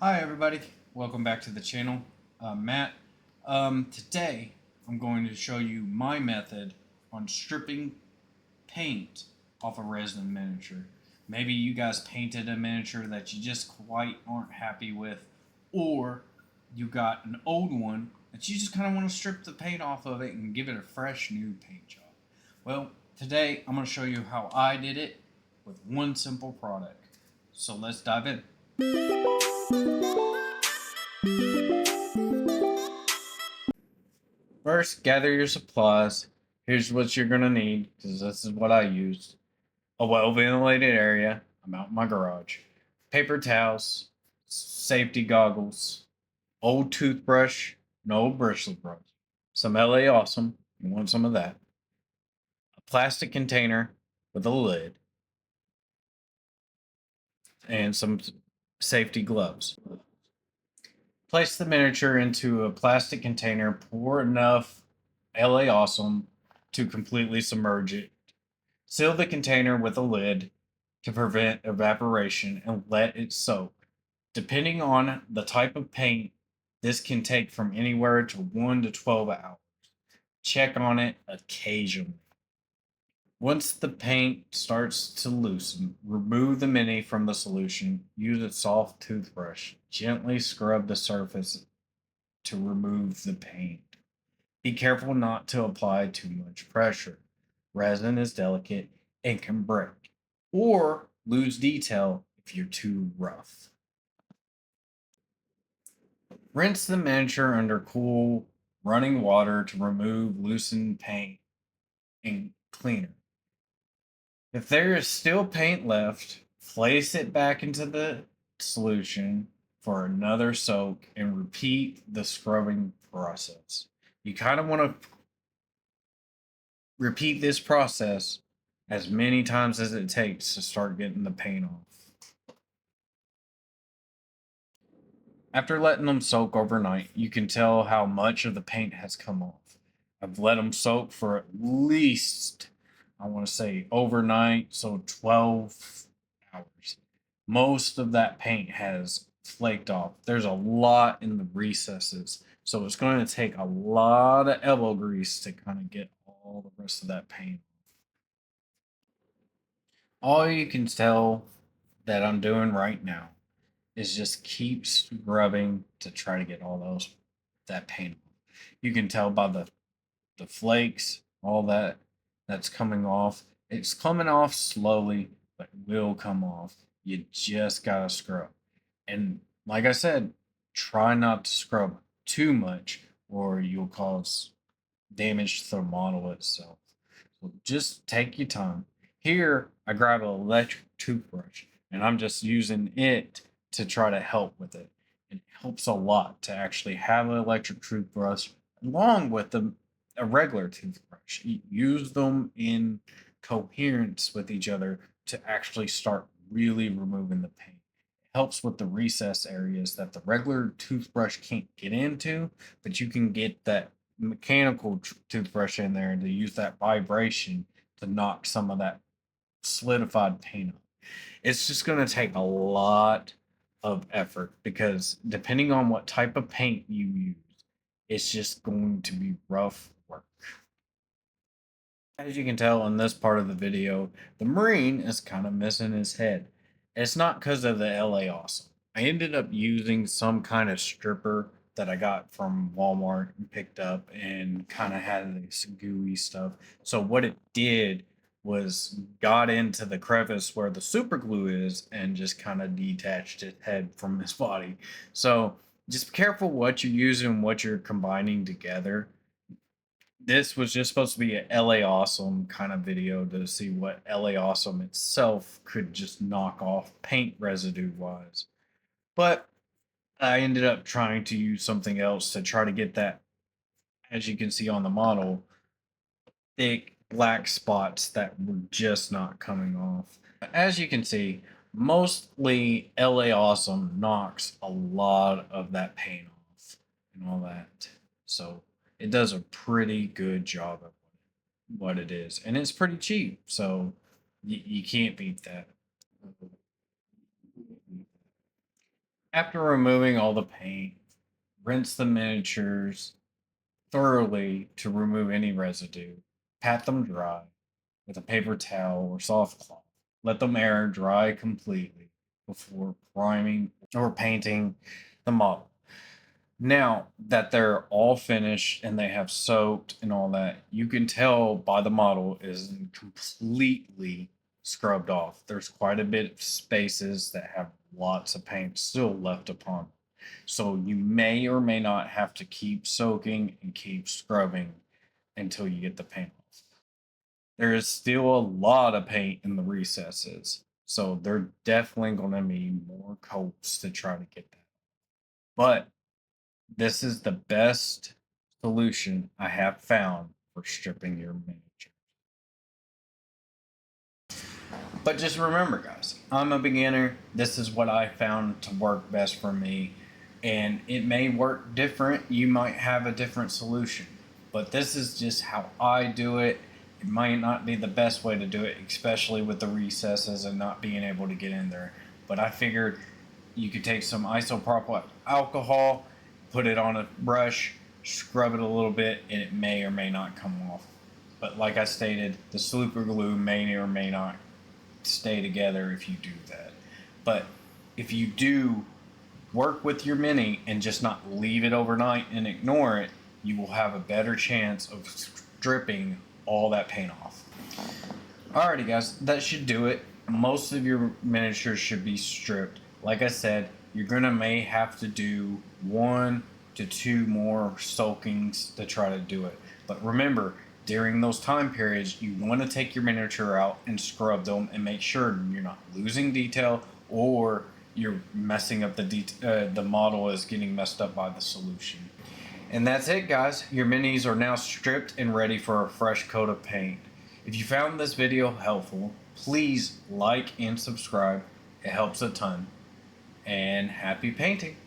Hi everybody, welcome back to the channel. I'm Matt. Today I'm going to show you my method on stripping paint off a resin miniature. Maybe you guys painted a miniature that you just quite aren't happy with, or you got an old one that you just kind of want to strip the paint off of it and give it a fresh new paint job. Well, today I'm going to show you how I did it with one simple product. So let's dive in. First, gather your supplies. Here's what you're gonna need, because this is what I used. A well-ventilated area. I'm out in my garage. Paper towels, safety goggles, old toothbrush, an old bristle brush, some LA Awesome. You want some of that. A plastic container with a lid, and some safety gloves. Place the miniature into a plastic container. Pour enough LA Awesome to completely submerge it. Seal the container with a lid to prevent evaporation and let it soak. Depending on the type of paint, this can take from anywhere to 1 to 12 hours. Check on it occasionally. Once the paint starts to loosen, remove the mini from the solution. Use a soft toothbrush. Gently scrub the surface to remove the paint. Be careful not to apply too much pressure. Resin is delicate and can break or lose detail if you're too rough. Rinse the miniature under cool running water to remove loosened paint and cleaner. If there is still paint left, place it back into the solution for another soak and repeat the scrubbing process. You kind of want to repeat this process as many times as it takes to start getting the paint off. After letting them soak overnight, you can tell how much of the paint has come off. I've let them soak for at least, I want to say overnight, so 12 hours. Most of that paint has flaked off. There's a lot in the recesses, so it's going to take a lot of elbow grease to kind of get all the rest of that paint off. All you can tell that I'm doing right now is just keep scrubbing to try to get all that paint off. You can tell by the flakes, all that's coming off. It's coming off slowly, but it will come off. You just gotta scrub. And like I said, try not to scrub too much or you'll cause damage to the model itself. So just take your time. Here, I grab an electric toothbrush and I'm just using it to try to help with it. It helps a lot to actually have an electric toothbrush along with a regular toothbrush. Use them in coherence with each other to actually start really removing the paint. It helps with the recess areas that the regular toothbrush can't get into, but you can get that mechanical toothbrush in there to use that vibration to knock some of that solidified paint off. It's just going to take a lot of effort because depending on what type of paint you use, it's just going to be rough work. As you can tell in this part of the video, the Marine is kind of missing his head. It's not because of the LA Awesome. I ended up using some kind of stripper that I got from Walmart and picked up and kind of had this gooey stuff. So what it did was got into the crevice where the super glue is and just kind of detached his head from his body. So just be careful what you're using, what you're combining together. This was just supposed to be a LA Awesome kind of video to see what LA Awesome itself could just knock off paint residue wise. But I ended up trying to use something else to try to get that, as you can see on the model, thick black spots that were just not coming off. As you can see, mostly LA Awesome knocks a lot of that paint off and all that. So it does a pretty good job of what it is. And it's pretty cheap. So you can't beat that. After removing all the paint, rinse the miniatures thoroughly to remove any residue. Pat them dry with a paper towel or soft cloth. Let them air dry completely before priming or painting the model. Now that they're all finished and they have soaked and all that, you can tell by the model is completely scrubbed off. There's quite a bit of spaces that have lots of paint still left upon. So you may or may not have to keep soaking and keep scrubbing until you get the paint off. There is still a lot of paint in the recesses, so they're definitely going to need more coats to try to get that. But this is the best solution I have found for stripping your miniature. But just remember, guys, I'm a beginner. This is what I found to work best for me. And it may work different. You might have a different solution. But this is just how I do it. It might not be the best way to do it, especially with the recesses and not being able to get in there. But I figured you could take some isopropyl alcohol, put it on a brush, scrub it a little bit, and it may or may not come off. But like I stated, the super glue may or may not stay together if you do that. But if you do work with your mini and just not leave it overnight and ignore it, you will have a better chance of stripping all that paint off. Alrighty guys, that should do it. Most of your miniatures should be stripped. Like I said, you're gonna may have to do 1 to 2 more soakings to try to do it. But remember, during those time periods, you want to take your miniature out and scrub them and make sure you're not losing detail or you're messing up the model is getting messed up by the solution. And that's it, guys. Your minis are now stripped and ready for a fresh coat of paint. If you found this video helpful, please like and subscribe. It helps a ton. And happy painting!